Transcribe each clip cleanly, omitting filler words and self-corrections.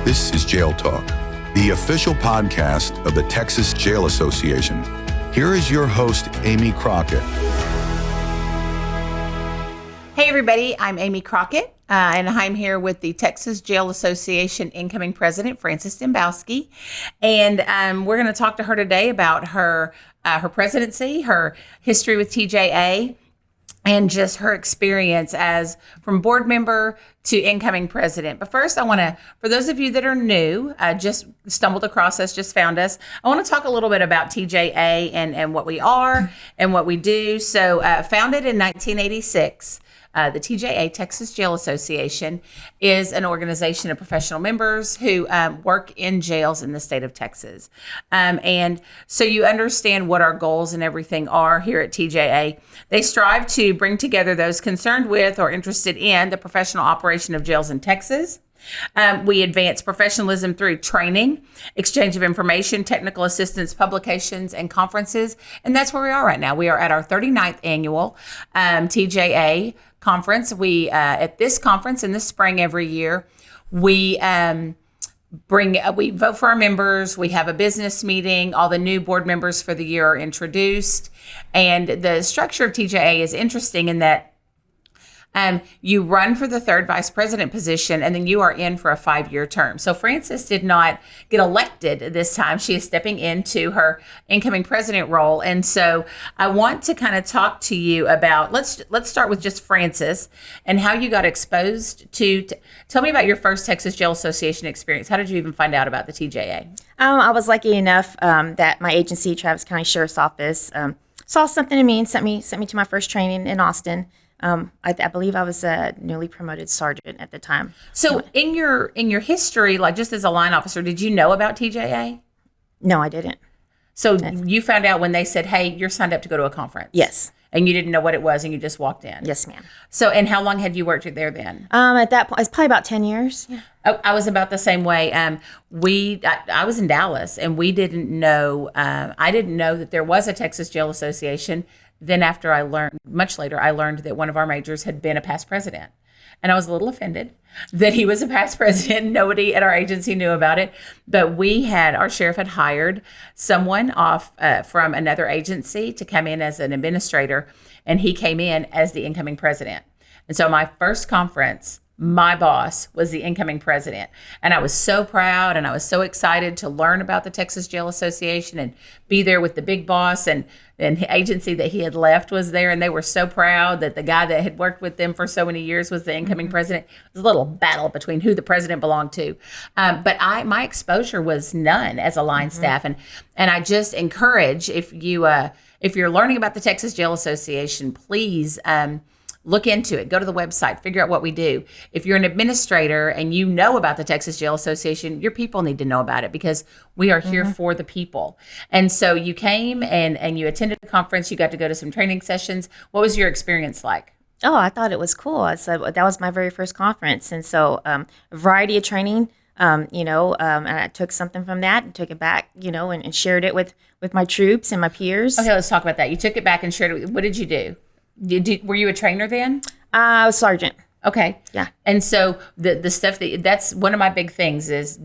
This is Jail Talk, the official podcast of the Texas Jail Association. Here is your host, Amy Crockett. Hey everybody, I'm Amy Crockett, and I'm here with the Texas Jail Association incoming president, Frances Dembowski. And we're going to talk to her today about her presidency, her history with TJA, and just her experience as from board member to incoming president. But first, I want to, for those of you that are new, just stumbled across us, just found us, I want to talk a little bit about TJA and what we are and what we do. So founded in 1986, the TJA, Texas Jail Association, is an organization of professional members who work in jails in the state of Texas. And so you understand what our goals and everything are here at TJA. They strive to bring together those concerned with or interested in the professional operation of jails in Texas. We advance professionalism through training, exchange of information, technical assistance, publications, and conferences. And that's where we are right now. We are at our 39th annual TJA conference. We at this conference in the spring every year, we vote for our members. We have a business meeting. All the new board members for the year are introduced. And the structure of TJA is interesting in that you run for the third vice president position, and then you are in for a 5-year term. So Frances did not get elected this time. She is stepping into her incoming president role. And so I want to kind of talk to you about, let's start with just Frances and how you got exposed to, tell me about your first Texas Jail Association experience. How did you even find out about the TJA? I was lucky enough that my agency, Travis County Sheriff's Office, saw something in me and sent me to my first training in Austin. I believe I was a newly promoted sergeant at the time. So in your history, like just as a line officer, did you know about TJA? No, I didn't. So you found out when they said, hey, you're signed up to go to a conference? Yes. And you didn't know what it was and you just walked in? Yes, ma'am. So, and how long had you worked there then? At that point, it's probably about 10 years. Yeah. Oh, I was about the same way. I was in Dallas and we didn't know, I didn't know that there was a Texas Jail Association. Then after much later, I learned that one of our majors had been a past president. And I was a little offended that he was a past president. Nobody at our agency knew about it. But our sheriff had hired someone off from another agency to come in as an administrator. And he came in as the incoming president. And so my first conference, my boss was the incoming president. And I was so proud and I was so excited to learn about the Texas Jail Association and be there with the big boss, and the agency that he had left was there. And they were so proud that the guy that had worked with them for so many years was the incoming president. It was a little battle between who the president belonged to. But my exposure was none as a line staff. And I just encourage, if you're learning about the Texas Jail Association, please, look into it. Go to the website. Figure out what we do. If you're an administrator and you know about the Texas Jail Association, your people need to know about it because we are here for the people. And so you came and you attended the conference. You got to go to some training sessions. What was your experience like? Oh, I thought it was cool. That was my very first conference. And so a variety of training, and I took something from that and took it back, and shared it with my troops and my peers. Okay, let's talk about that. You took it back and shared it. What did you do? Were you a trainer then? I was sergeant. Okay. Yeah. And so the stuff that's one of my big things is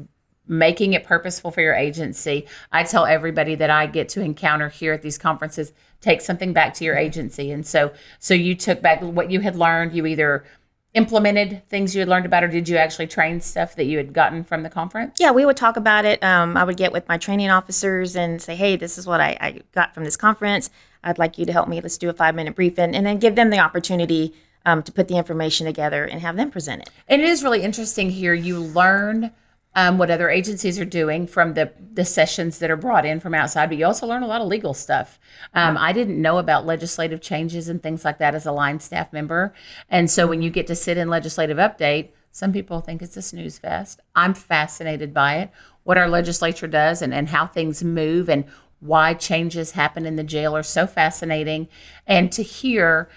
making it purposeful for your agency. I tell everybody that I get to encounter here at these conferences, take something back to your agency. And so you took back what you had learned. You either implemented things you had learned about, or did you actually train stuff that you had gotten from the conference? Yeah, we would talk about it. I would get with my training officers and say, hey, this is what I got from this conference. I'd like you to help me. Let's do a 5-minute briefing, and then give them the opportunity to put the information together and have them present it. And it is really interesting here. You learn what other agencies are doing from the sessions that are brought in from outside, but you also learn a lot of legal stuff. I didn't know about legislative changes and things like that as a line staff member. And so when you get to sit in legislative update, some people think it's a snooze fest. I'm fascinated by it, what our legislature does and how things move and why changes happen in the jail are so fascinating. And to hear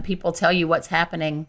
people tell you what's happening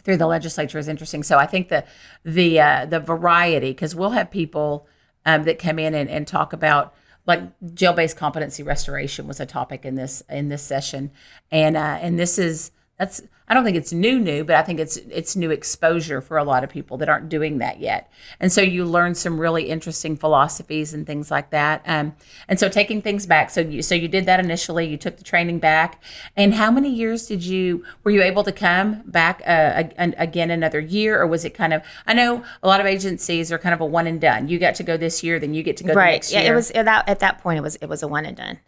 through the legislature is interesting. So I think the variety, because we'll have people that come in and talk about, like, jail-based competency restoration was a topic in this session, and this is I don't think it's new, but I think it's new exposure for a lot of people that aren't doing that yet. And so you learn some really interesting philosophies and things like that. And so taking things back, so you did that initially. You took the training back, and how many years were you able to come back again another year, or was it kind of? I know a lot of agencies are kind of a one and done. You got to go this year, then you get to go the next year. It was at that point. It was a one and done.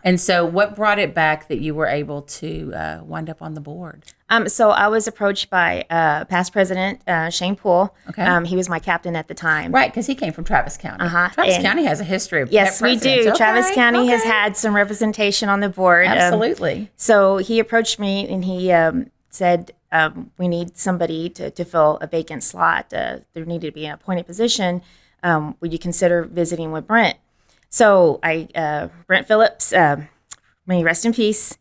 And so what brought it back that you were able to wind up on the board? So I was approached by past president Shane Poole. Okay. He was my captain at the time. Right, because he came from Travis County. Travis County has a history of yes, we do. Okay, Travis County has had some representation on the board. Absolutely. So he approached me and he said, we need somebody to fill a vacant slot. There needed to be an appointed position. Would you consider visiting with Brent? So Brent Phillips, may he rest in peace.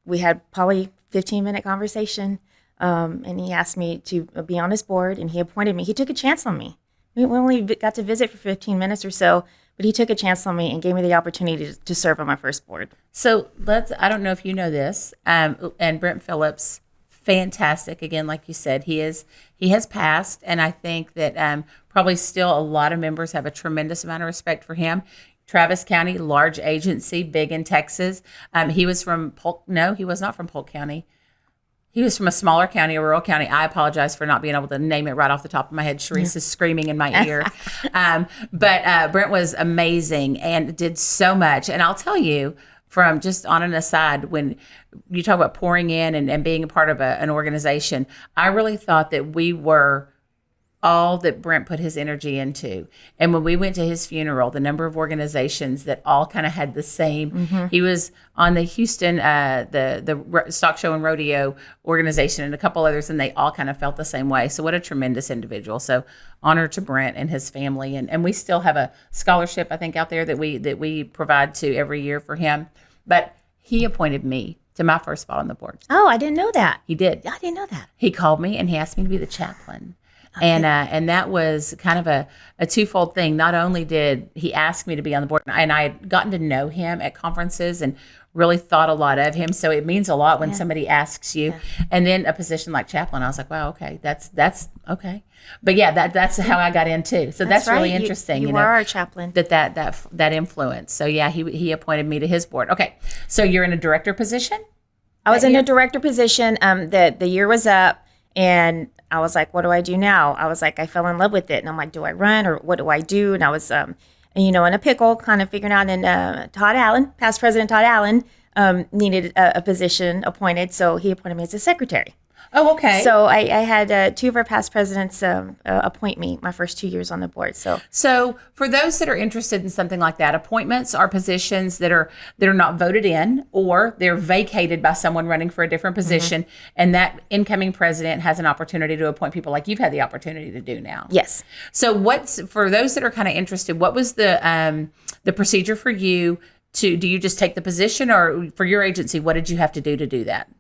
We had probably 15-minute conversation, and he asked me to be on his board, and he appointed me. He took a chance on me. We only got to visit for 15 minutes or so, but he took a chance on me and gave me the opportunity to serve on my first board. So I don't know if you know this, and Brent Phillips, fantastic. Again, like you said, he has passed, and I think that probably still a lot of members have a tremendous amount of respect for him. Travis County, large agency, big in Texas. He was from Polk. No, he was not from Polk County. He was from a smaller county, a rural county. I apologize for not being able to name it right off the top of my head. Sharice is screaming in my ear. But Brent was amazing and did so much. And I'll tell you, from just on an aside, when you talk about pouring in and being a part of an organization, I really thought that we were all that Brent put his energy into. And when we went to his funeral, the number of organizations that all kind of had the same, he was on the Houston, the Stock Show and Rodeo organization and a couple others, and they all kind of felt the same way. So what a tremendous individual. So honor to Brent and his family. And we still have a scholarship, I think, out there that we provide to every year for him. But he appointed me to my first spot on the board. Oh, I didn't know that. He did. I didn't know that. He called me and he asked me to be the chaplain. Okay. And that was kind of a twofold thing. Not only did he ask me to be on the board, and I had gotten to know him at conferences and really thought a lot of him. So it means a lot when somebody asks you. Yeah. And then a position like chaplain, I was like, wow, okay, that's okay. But yeah, that's how I got in too. So that's right. Really interesting. You know, are our chaplain. That influence. So yeah, he appointed me to his board. Okay, so you're in a director position? I was in a director position. The year was up, and I was like, what do I do now? I was like, I fell in love with it. And I'm like, do I run or what do I do? And I was, in a pickle, kind of figuring out. And Todd Allen, past President Todd Allen, needed a position appointed. So he appointed me as a secretary. Oh, okay. So I had two of our past presidents appoint me my first 2 years on the board. So for those that are interested in something like that, appointments are positions that are not voted in, or they're vacated by someone running for a different position, and that incoming president has an opportunity to appoint people like you've had the opportunity to do now. Yes. So for those that are kind of interested, what was the procedure for you do you just take the position, or for your agency, what did you have to do that?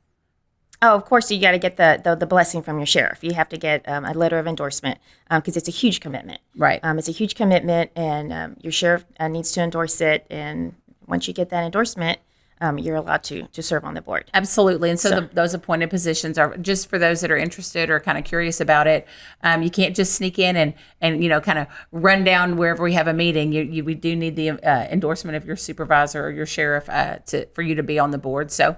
Oh, of course, you got to get the blessing from your sheriff. You have to get a letter of endorsement because it's a huge commitment. Right. It's a huge commitment, and your sheriff needs to endorse it. And once you get that endorsement, you're allowed to serve on the board. Absolutely. And so those appointed positions are just for those that are interested or kind of curious about it. You can't just sneak in and kind of run down wherever we have a meeting. We do need the endorsement of your supervisor or your sheriff for you to be on the board. So,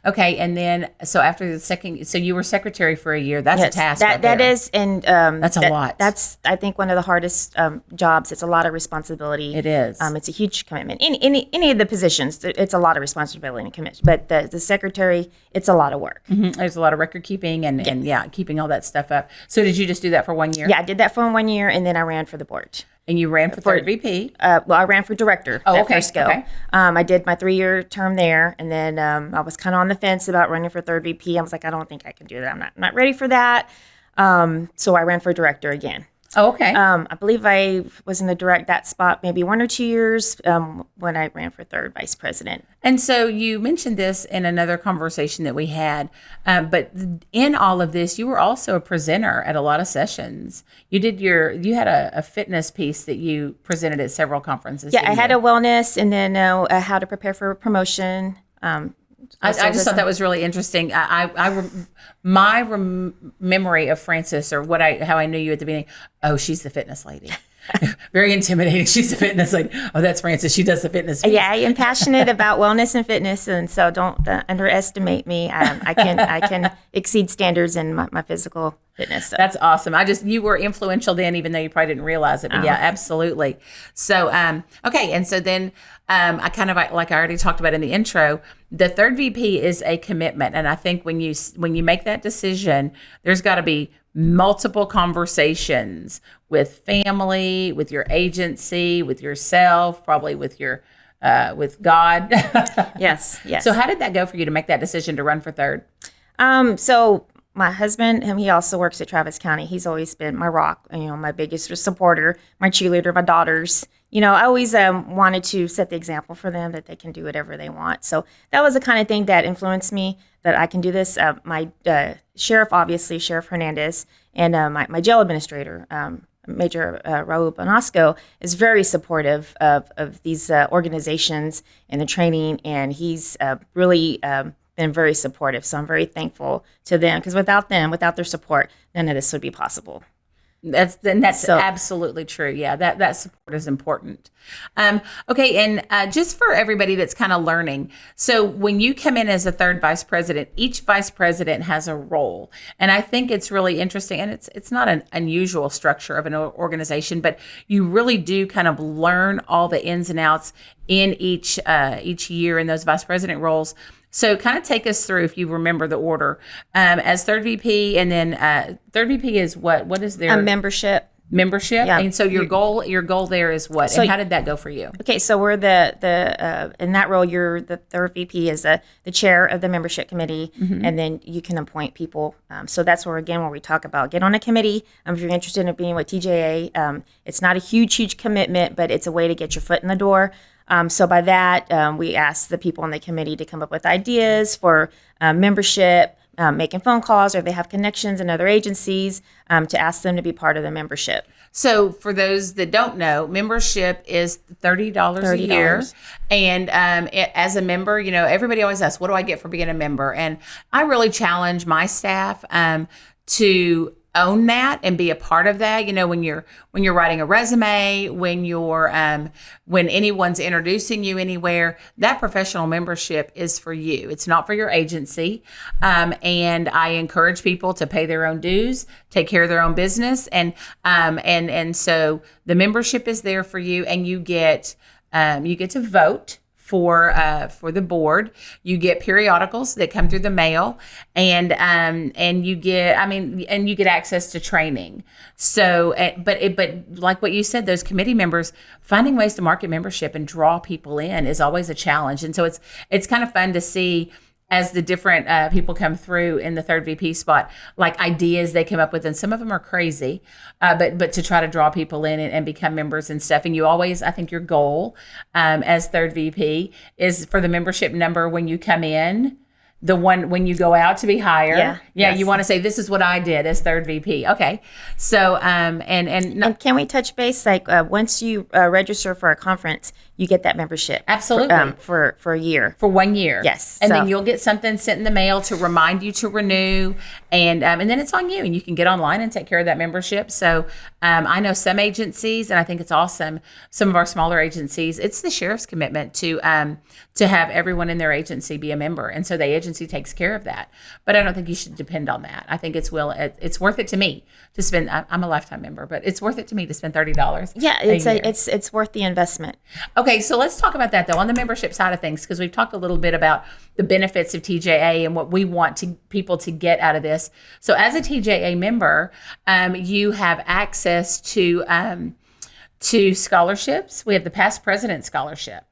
okay. And then, so after the second, so you were secretary for a year. That's a task. That is, and that's a lot. That's, I think, one of the hardest jobs. It's a lot of responsibility. It is. It's a huge commitment. Any of the positions, it's a lot of responsibility and commitment. But the secretary, it's a lot of work. Mm-hmm. There's a lot of record keeping and keeping all that stuff up. So did you just do that for 1 year? Yeah, I did that for 1 year, and then I ran for the board. And you ran for third VP? I ran for director first go. Okay. I did my 3-year term there, and then I was kind of on the fence about running for third VP. I was like, I don't think I can do that. I'm not ready for that. So I ran for director again. Oh, okay. I believe I was in that spot maybe 1 or 2 years when I ran for third vice president. And so you mentioned this in another conversation that we had, but in all of this, you were also a presenter at a lot of sessions. You had a fitness piece that you presented at several conferences. Yeah, I had a wellness, and then how to prepare for a promotion. I just thought that was really interesting. My memory of Frances, or how I knew you at the beginning. Oh, she's the fitness lady. Very intimidating. She's the fitness lady. Oh, that's Frances. She does the fitness piece. Yeah, I am passionate about wellness and fitness, and so don't underestimate me. I can exceed standards in my physical fitness. So. That's awesome. You were influential then, even though you probably didn't realize it. But yeah, absolutely. So okay, and so then I kind of like I already talked about in the intro, the third VP is a commitment, and I think when you make that decision, there's got to be multiple conversations with family, with your agency, with yourself, probably with your with God. Yes. So how did that go for you to make that decision to run for third? So my husband, he also works at Travis County. He's always been my rock, my biggest supporter, my cheerleader, my daughters. I always wanted to set the example for them that they can do whatever they want. So that was the kind of thing that influenced me, that I can do this. My sheriff, obviously, Sheriff Hernandez, and my jail administrator, Major Raul Bonasco, is very supportive of these organizations and the training, and he's really been very supportive. So I'm very thankful to them, because without their support, none of this would be possible. That's absolutely true. Yeah, that support is important. Okay, and just for everybody that's kind of learning, so when you come in as a third vice president, each vice president has a role, and I think it's really interesting, and it's not an unusual structure of an organization, but you really do kind of learn all the ins and outs in each year in those vice president roles. So kind of take us through, if you remember the order, as third VP, and then third VP is what? What is their membership? Membership, yeah. And so your goal there is what? So, and how did that go for you? Okay, so we're the in that role, you're the third VP is the chair of the membership committee, and then you can appoint people. So that's where we talk about get on a committee. If you're interested in being with TJA, it's not a huge commitment, but it's a way to get your foot in the door. So by that, we ask the people on the committee to come up with ideas for membership, making phone calls, or they have connections in other agencies, to ask them to be part of the membership. So for those that don't know, membership is $30 a year. And as a member, everybody always asks, what do I get for being a member? And I really challenge my staff to own that and be a part of that. When you're writing a resume, when anyone's introducing you anywhere, that professional membership is for you. It's not for your agency. And I encourage people to pay their own dues, take care of their own business. And so the membership is there for you, and you get to vote for the board. You get periodicals that come through the mail, and you get access to training. So, but like what you said, those committee members, finding ways to market membership and draw people in is always a challenge. And so it's kind of fun to see, as the different people come through in the third VP spot, like ideas they come up with, and some of them are crazy, but to try to draw people in and become members and stuff. And you always, I think your goal as third VP is for the membership number when you come in, the one when you go out to be higher. Yeah. Yes. You want to say, this is what I did as third VP. Okay. So, and can we touch base? Like once you register for a conference, you get that membership. Absolutely. For a year. For 1 year. Yes. And then you'll get something sent in the mail to remind you to renew. And then it's on you, and you can get online and take care of that membership. So I know some agencies, and I think it's awesome, some of our smaller agencies, it's the sheriff's commitment to have everyone in their agency be a member. And so the agency takes care of that. But I don't think you should depend on that. I think it's worth it to me to spend, I'm a lifetime member, but it's worth it to me to spend $30. Yeah, it's worth the investment. Okay, so let's talk about that though, on the membership side of things, because we've talked a little bit about the benefits of TJA and what we want people to get out of this. So as a TJA member, you have access to scholarships. We have the Past President Scholarship.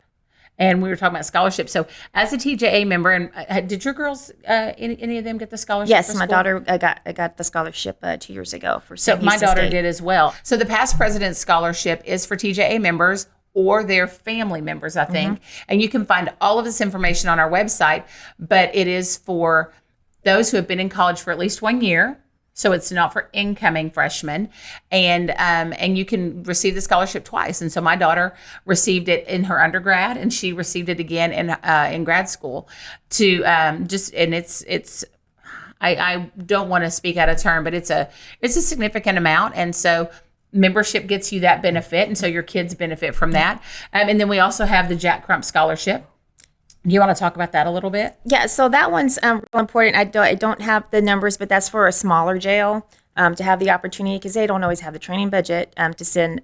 And we were talking about scholarships. So as a TJA member, and did your girls, any of them get the scholarship? Yes, my daughter got the scholarship 2 years ago for St. So my daughter State. did as well. So the Past President Scholarship is for TJA members or their family members, I think. And you can find all of this information on our website, but it is for those who have been in college for at least 1 year, So it's not for incoming freshmen, and you can receive the scholarship twice. And so my daughter received it in her undergrad, and she received it again in grad school. I don't want to speak out of turn, but it's a significant amount, and so membership gets you that benefit, and so your kids benefit from that. And then we also have the Jack Crump Scholarship. Do you want to talk about that a little bit? Yeah, so that one's real important. I don't have the numbers, but that's for a smaller jail to have the opportunity, because they don't always have the training budget to send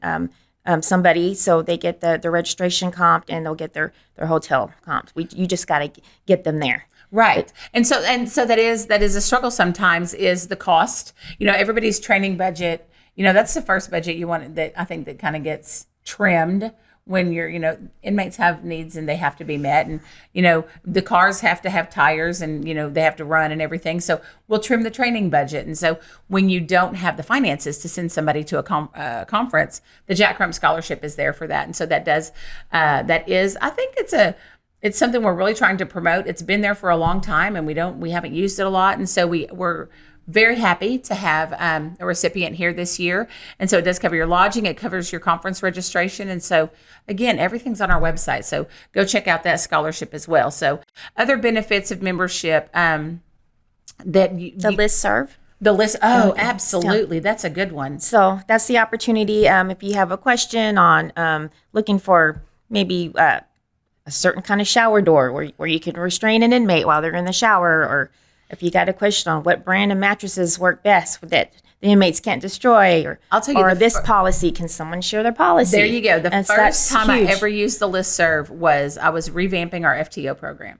somebody. So they get the registration comped, and they'll get their hotel comped. You just got to get them there. Right. And so that is a struggle sometimes, is the cost. Everybody's training budget, that's the first budget you want, that I think that kind of gets trimmed when inmates have needs and they have to be met, and the cars have to have tires, and they have to run and everything. So we'll trim the training budget. And so when you don't have the finances to send somebody to a conference, the Jack Crump Scholarship is there for that. And so I think it's something we're really trying to promote. It's been there for a long time, and we haven't used it a lot. And so we're very happy to have a recipient here this year. And so it does cover your lodging. It covers your conference registration. And so, again, everything's on our website. So go check out that scholarship as well. So other benefits of membership The listserv. The list. Oh, absolutely. Yeah. That's a good one. So that's the opportunity. If you have a question on looking for maybe a certain kind of shower door where you can restrain an inmate while they're in the shower, or if you got a question on what brand of mattresses work best that the inmates can't destroy, or I'll tell you, or this policy, can someone share their policy? There you go. The first time I ever used the listserv was I was revamping our FTO program.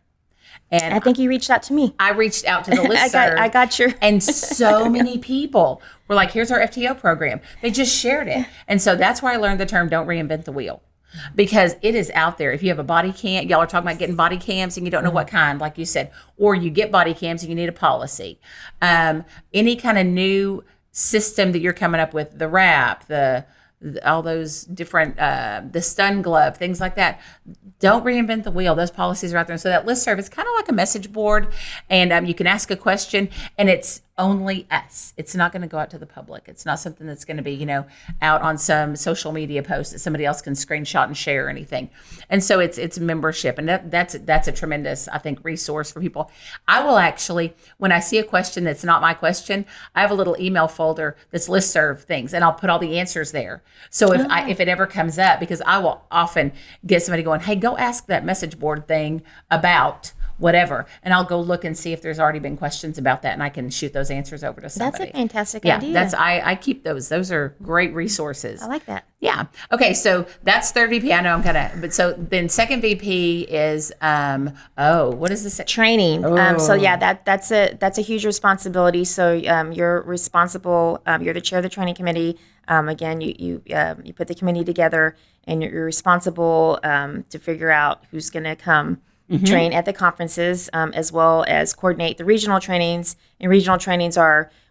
And I think you reached out to me. I reached out to the listserv. I got your. And so many people were like, here's our FTO program. They just shared it. And so that's where I learned the term, don't reinvent the wheel. Because it is out there. If you have a body cam, y'all are talking about getting body cams and you don't know what kind, like you said, or you get body cams and you need a policy. Any kind of new system that you're coming up with, the wrap, all those different, the stun glove, things like that. Don't reinvent the wheel. Those policies are out there. And so that listserv is kind of like a message board, and you can ask a question, and it's only us. It's not going to go out to the public. It's not something that's going to be, out on some social media post that somebody else can screenshot and share or anything. And so it's membership, and that's a tremendous, I think, resource for people. I will actually, when I see a question that's not my question, I have a little email folder that's listserv things, and I'll put all the answers there. So if it ever comes up, because I will often get somebody going, hey, go ask that message board thing about whatever, and I'll go look and see if there's already been questions about that, and I can shoot those answers over to somebody. That's a fantastic idea. Yeah, I keep those. Those are great resources. I like that. Yeah. Okay, so that's third VP. I know I'm kind of, but so then second VP is what is this? Training. So yeah, that's a huge responsibility. So you're responsible. You're the chair of the training committee. Again, you put the committee together, and you're responsible to figure out who's going to come. Mm-hmm. Train at the conferences, as well as coordinate the regional trainings. And regional trainings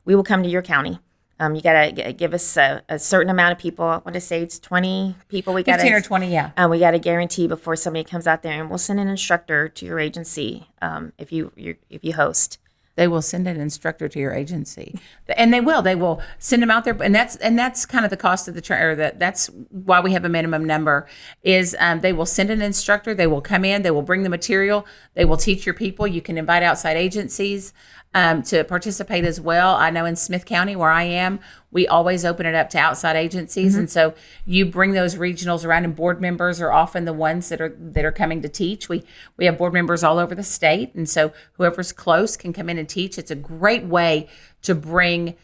we will come to your county. You got to give us a certain amount of people. I want to say it's 20 people. 15 or 20, yeah. We got to guarantee before somebody comes out there, and we'll send an instructor to your agency if you host. They will send an instructor to your agency, and they will send them out there. And that's kind of the cost of the that's why we have a minimum number. Is they will send an instructor. They will come in. They will bring the material. They will teach your people. You can invite outside agencies to participate as well. I know in Smith County, where I am, we always open it up to outside agencies. Mm-hmm. And so you bring those regionals around, and board members are often the ones that are coming to teach. We have board members all over the state. And so whoever's close can come in and teach. It's a great way to bring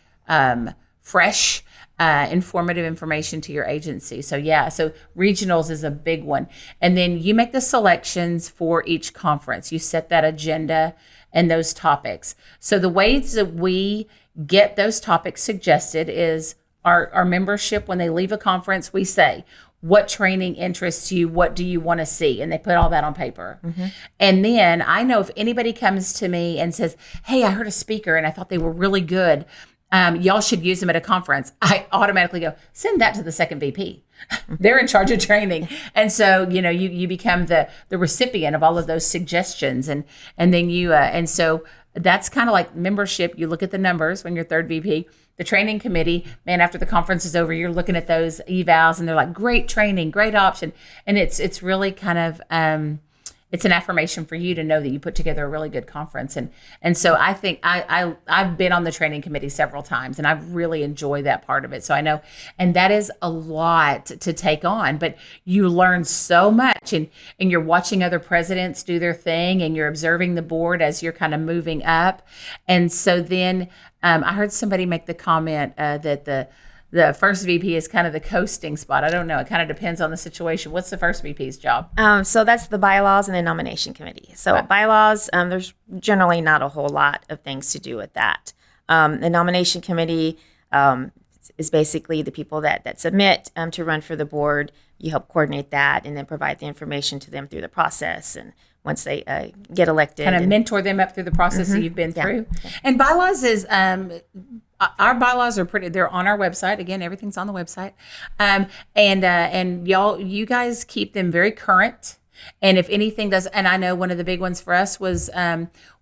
fresh, informative information to your agency. So so regionals is a big one. And then you make the selections for each conference. You set that agenda and those topics. So the ways that we get those topics suggested is our membership. When they leave a conference, we say, what training interests you? What do you want to see? And they put all that on paper. Mm-hmm. And then I know if anybody comes to me and says, hey, I heard a speaker and I thought they were really good. Y'all should use them at a conference. I automatically go, send that to the second VP. They're in charge of training. And so, you become the recipient of all of those suggestions. And then you, and so that's kind of like membership. You look at the numbers when you're third VP. The training committee, man, after the conference is over, you're looking at those evals and they're like, great training, great option. And it's really kind of, it's an affirmation for you to know that you put together a really good conference. And so I think I've been on the training committee several times and I really enjoy that part of it. So I know, and that is a lot to take on, but you learn so much and you're watching other presidents do their thing and you're observing the board as you're kind of moving up. And so then I heard somebody make the comment that the first VP is kind of the coasting spot. I don't know. It kind of depends on the situation. What's the first VP's job? So that's the bylaws and the nomination committee. So Right. bylaws, there's generally not a whole lot of things to do with that. The nomination committee is basically the people that submit to run for the board. You help coordinate that and then provide the information to them through the process. And once they get elected. Kind of mentor them up through the process that you've been through. And bylaws is, our bylaws are they're on our website. Again, everything's on the website. And you guys keep them very current. And if anything does, and I know one of the big ones for us was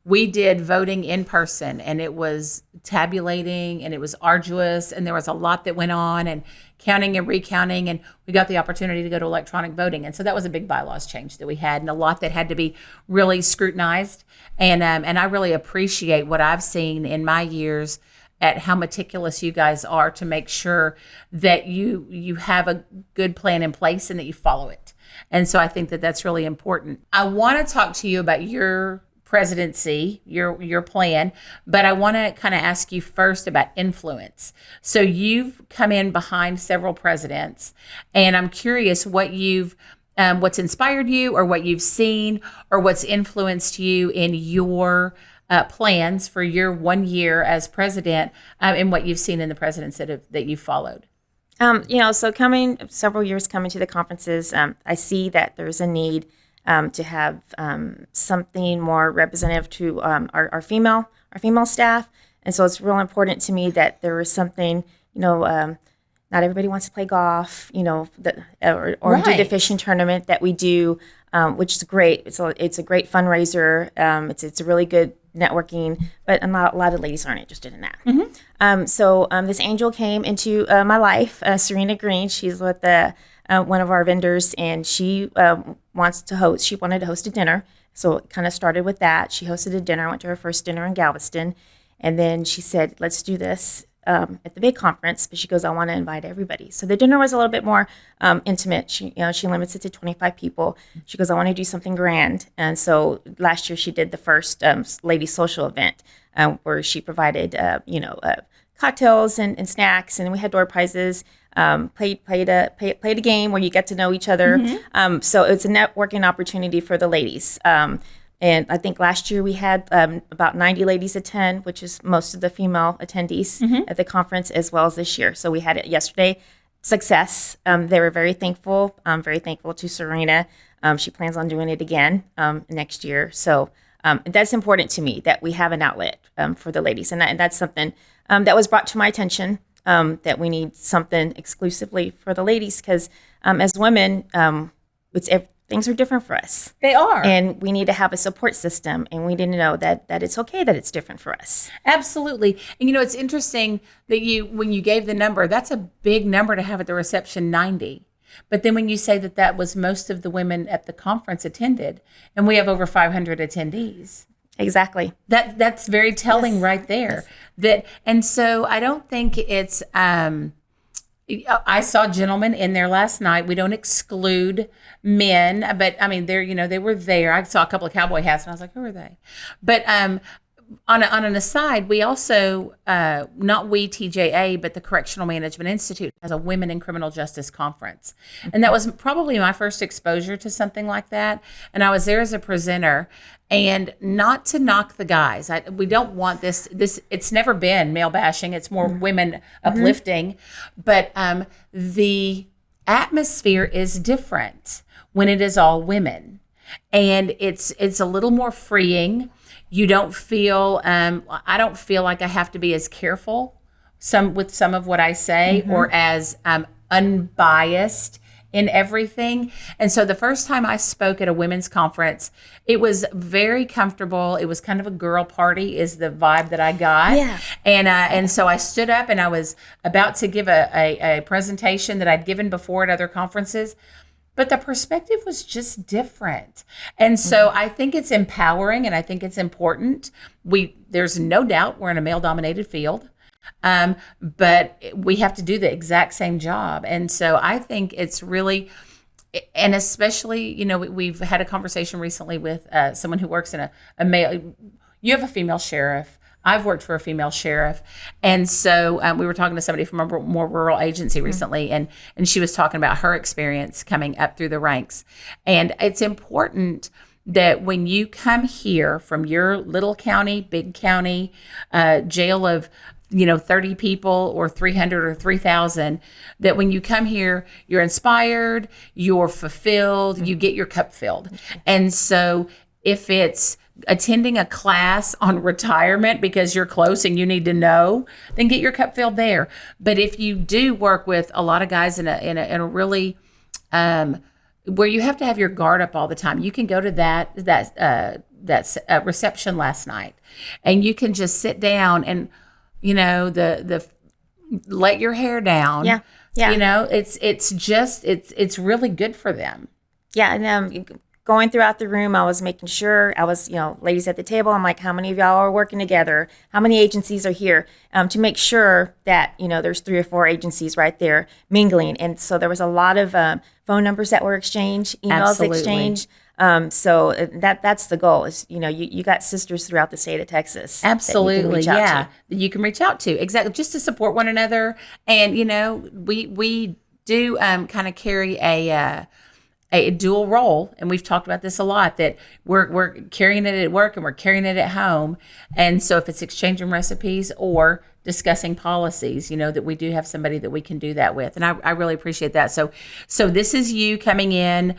we did voting in person and it was tabulating and it was arduous and there was a lot that went on and counting and recounting, and we got the opportunity to go to electronic voting. And so that was a big bylaws change that we had and a lot that had to be really scrutinized. And I really appreciate what I've seen in my years at how meticulous you guys are to make sure that you have a good plan in place and that you follow it. And so I think that that's really important. I want to talk to you about your presidency, your plan, but I want to kind of ask you first about influence. So you've come in behind several presidents, and I'm curious what what's inspired you or what you've seen or what's influenced you in your plans for your 1 year as president, and what you've seen in the presidents that you've followed. So several years coming to the conferences, I see that there's a need to have something more representative to our female staff, and so it's real important to me that there is something. Not everybody wants to play golf, or Right. do the fishing tournament that we do, which is great. It's a great fundraiser. It's a really good networking, but a lot of ladies aren't interested in that. Mm-hmm. So this angel came into my life, Serena Green. She's with one of our vendors, and she wanted to host a dinner. So it kind of started with that. She hosted a dinner. I went to her first dinner in Galveston, and then she said, "Let's do this at the big conference." But she goes, "I want to invite everybody." So the dinner was a little bit more intimate. She limits it to 25 people. She goes, "I want to do something grand." And so last year she did the first lady social event where she provided cocktails and snacks, and we had door prizes. Played a game where you get to know each other. Mm-hmm. So it's a networking opportunity for the ladies. And I think last year we had about 90 ladies attend, which is most of the female attendees at the conference, as well as this year. So we had it yesterday. Success. They were very thankful. I'm very thankful to Serena. She plans on doing it again next year. So that's important to me, that we have an outlet for the ladies. And that's something that was brought to my attention, that we need something exclusively for the ladies, because as women, things are different for us. They are. And we need to have a support system, and we need to know that it's okay that it's different for us. Absolutely. And it's interesting that when you gave the number, that's a big number to have at the reception, 90. But then when you say that was most of the women at the conference attended, and we have over 500 attendees. Exactly. That's very telling right there. And so I don't think it's, I saw gentlemen in there last night. We don't exclude men, but I mean, they were there. I saw a couple of cowboy hats and I was like, who are they? But on an aside, we also, not we TJA, but the Correctional Management Institute has a Women in Criminal Justice Conference. And that was probably my first exposure to something like that. And I was there as a presenter. And not to knock the guys. We don't want this, it's never been male bashing. It's more women uplifting. But the atmosphere is different when it is all women. And it's a little more freeing. You don't feel, I don't feel like I have to be as careful with some of what I say or as unbiased in everything. And so the first time I spoke at a women's conference, it was very comfortable. It was kind of a girl party is the vibe that I got. Yeah. And so I stood up and I was about to give a presentation that I'd given before at other conferences. But the perspective was just different. And so I think it's empowering and I think it's important. There's no doubt we're in a male-dominated field. But we have to do the exact same job. And so I think it's really, and especially, we've had a conversation recently with someone who works in a male, you have a female sheriff. I've worked for a female sheriff. And so we were talking to somebody from a more rural agency recently, and she was talking about her experience coming up through the ranks. And it's important that when you come here from your little county, big county, jail of 30 people or 300 or 3,000, that when you come here, you're inspired, you're fulfilled, you get your cup filled. And so if it's attending a class on retirement because you're close and you need to know, then get your cup filled there. But if you do work with a lot of guys in a really, where you have to have your guard up all the time, you can go to that reception last night and you can just sit down and the let your hair down. Yeah. It's really good for them. Yeah. And going throughout the room, I was making sure I was, ladies at the table. I'm like, how many of y'all are working together? How many agencies are here? To make sure that, there's 3 or 4 agencies right there mingling. And so there was a lot of phone numbers that were exchanged, emails Absolutely. exchanged. So that's the goal is, you got sisters throughout the state of Texas. Absolutely. That you can reach out to. Exactly. Just to support one another. And, we do kind of carry a dual role. And we've talked about this a lot, that we're carrying it at work and we're carrying it at home. And so if it's exchanging recipes or discussing policies, that we do have somebody that we can do that with. And I really appreciate that. So this is you coming in,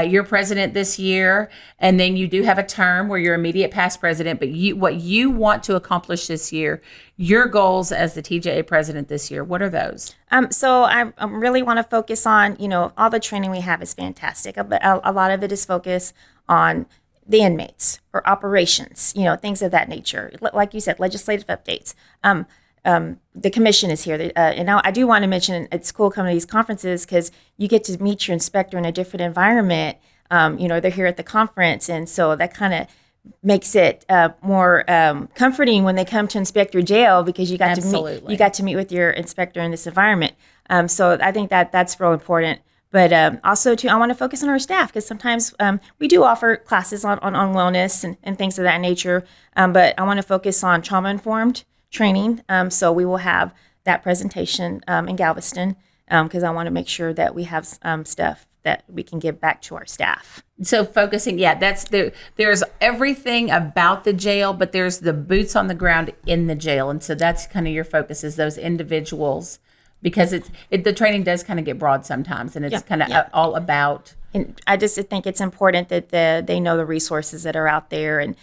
you're president this year, and then you do have a term where you're immediate past president, but what you want to accomplish this year, your goals as the TJA president this year, what are those? So I really want to focus on, all the training we have is fantastic, but a lot of it is focused on the inmates or operations, things of that nature. Like you said, legislative updates. The commission is here. And now I do want to mention it's cool coming to these conferences because you get to meet your inspector in a different environment. They're here at the conference. And so that kind of makes it more comforting when they come to inspect your jail because you got to meet with your inspector in this environment. So I think that's real important. But also, too, I want to focus on our staff because sometimes we do offer classes on wellness and things of that nature. But I want to focus on trauma-informed training. So we will have that presentation in Galveston because I want to make sure that we have stuff that we can give back to our staff. So focusing, there's everything about the jail, but there's the boots on the ground in the jail. And so that's kind of your focus is those individuals, because the training does kind of get broad sometimes, and it's all about. And I just think it's important that they know the resources that are out there, and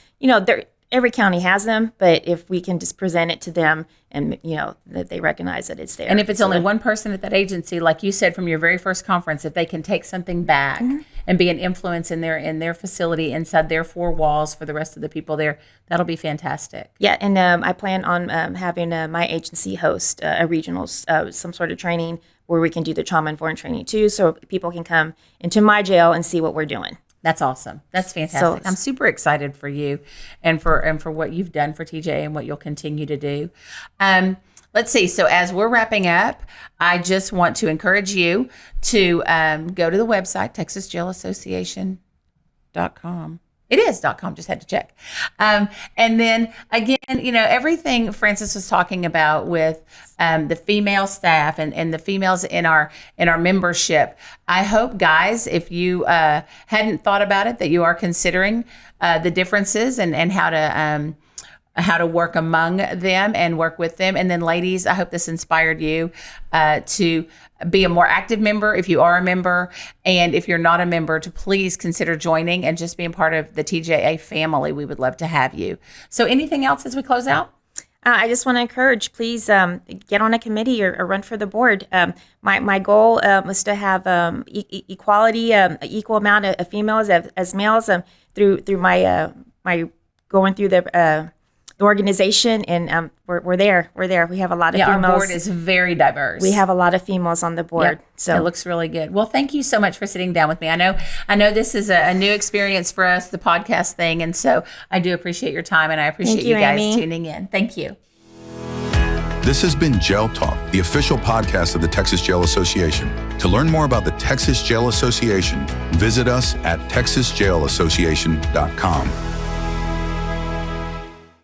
every county has them, but if we can just present it to them and, that they recognize that it's there. And if it's only one person at that agency, like you said from your very first conference, if they can take something back and be an influence in their facility inside their 4 walls for the rest of the people there, that'll be fantastic. Yeah, and I plan on having my agency host a regional, some sort of training where we can do the trauma-informed training too, so people can come into my jail and see what we're doing. That's awesome. That's fantastic. I'm super excited for you and for what you've done for TJA and what you'll continue to do. Let's see. So as we're wrapping up, I just want to encourage you to go to the website, texasjailassociation.com. It is .com, just had to check. And then again, everything Francis was talking about with the female staff and the females in our membership. I hope, guys, if you hadn't thought about it, that you are considering the differences and how to work among them and work with them. And then ladies, I hope this inspired you to be a more active member if you are a member. And if you're not a member, to please consider joining and just being part of the TJA family. We would love to have you. So anything else as we close out? I just want to encourage, please get on a committee or run for the board. My goal was to have equality, equal amount of females as males through my going through the organization, and we're there. We have a lot of females. Our board is very diverse. We have a lot of females on the board. Yep. So it looks really good. Well, thank you so much for sitting down with me. I know this is a new experience for us, the podcast thing, and so I do appreciate your time, and I appreciate you guys Amy. tuning in. Thank you. This has been Jail Talk, the official podcast of the Texas Jail Association. To learn more about the Texas Jail Association, visit us at texasjailassociation.com.